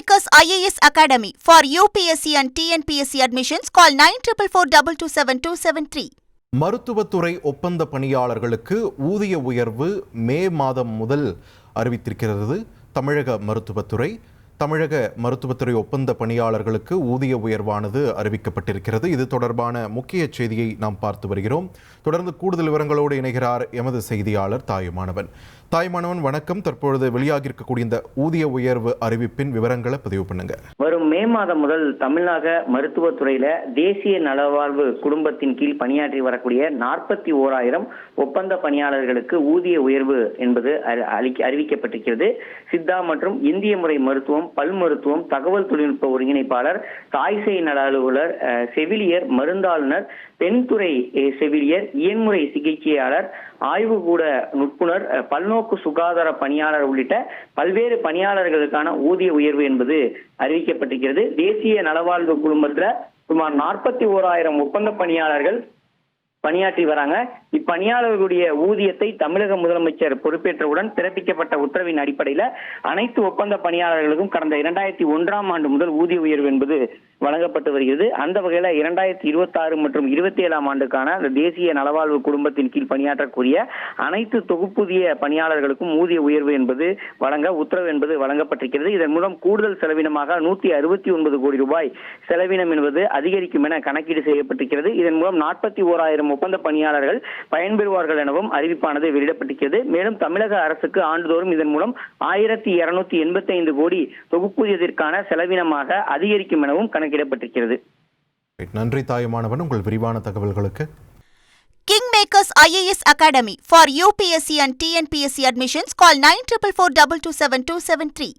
Kingmakers IAS Academy for UPSC and TNPSC admissions. Call 9442227273. மருத்துவத்துறை ஒப்பந்த பணியாளர்களுக்கு ஊதிய உயர்வு மே மாதம் முதல் அறிவித்திருக்கிறது தமிழக மருத்துவத்துறை. ஒப்பந்த பணியாளர்களுக்கு ஊதிய உயர்வானது அறிவிக்கப்பட்டிருக்கிறது. இது தொடர்பான முக்கிய செய்தியை நாம் பார்த்து வருகிறோம். தொடர்ந்து கூடுதல் விவரங்களோடு இணைகிறார் எமது செய்தியாளர் தாயுமானவன். வணக்கம். தற்பொழுது வெளியாகி இருக்கக்கூடிய இந்த ஊதிய உயர்வு அறிவிப்பின் விவரங்களை பதிவு பண்ணுங்க. வரும் மே மாதம் முதல் தமிழ்நாடு மருத்துவத்துறையில தேசிய நலவாழ்வு குடும்பத்தின் கீழ் பணியாற்றி வரக்கூடிய 41,000 ஒப்பந்த பணியாளர்களுக்கு ஊதிய உயர்வு என்பது அறிவிக்கப்பட்டிருக்கிறது. சித்தா மற்றும் இந்திய முறை மருத்துவம், பல் மருத்துவம், தகவல் தொழில்நுட்ப ஒருங்கிணைப்பாளர், தாய்சேய் நல அலுவலர், செவிலியர், மருந்தாளுநர், பெண்துறை செவிலியர், இயன்முறை சிகிச்சையாளர், ஆய்வுகூட நுட்புணர், பல்நோக்கு சுகாதார பணியாளர் உள்ளிட்ட பல்வேறு பணியாளர்களுக்கான ஊதிய உயர்வு என்பது அறிவிக்கப்பட்டிருக்கிறது. தேசிய நலவாழ்வு குழுமத்துல சுமார் 41,000 ஒப்பந்த பணியாளர்கள் பணியாற்றி வராங்க. இப்பணியாளர்களுடைய ஊதியத்தை தமிழக முதலமைச்சர் பொறுப்பேற்றவுடன் பிறப்பிக்கப்பட்ட உத்தரவின் அடிப்படையில் அனைத்து ஒப்பந்த பணியாளர்களுக்கும் கடந்த 2001ஆம் ஆண்டு முதல் ஊதிய உயர்வு என்பது வழங்கப்பட்டு வருகிறது. அந்த வகையில் 2026 மற்றும் 27ஆம் ஆண்டுக்கான அந்த தேசிய நலவாழ்வு குடும்பத்தின் கீழ் பணியாற்றக்கூடிய அனைத்து தொகுப்பூதிய பணியாளர்களுக்கும் ஊதிய உயர்வு என்பது வழங்க உத்தரவு என்பது வழங்கப்பட்டிருக்கிறது. இதன் மூலம் கூடுதல் செலவினமாக 169 கோடி ரூபாய் செலவினம் என்பது அதிகரிக்கும் என கணக்கீடு செய்யப்பட்டிருக்கிறது. இதன் மூலம் 41,000 ஒப்பந்த பணியாளர்கள் பயன்பெறுவார்கள் எனவும் அறிவிப்பானது வெளியிடப்பட்டிருக்கிறது. மேலும் தமிழக அரசுக்கு ஆண்டுதோறும் இதன் மூலம் 1,285 கோடி தொகுப்பூதியத்திற்கான செலவினமாக அதிகரிக்கும் எனவும் கணக்கிடப்பட்டிருக்கிறது. நன்றி தாயுமானவன், உங்கள் விரிவான தகவல்களுக்கு. Kingmakers IAS Academy for UPSC and TNPSC admissions. Call 9442227273.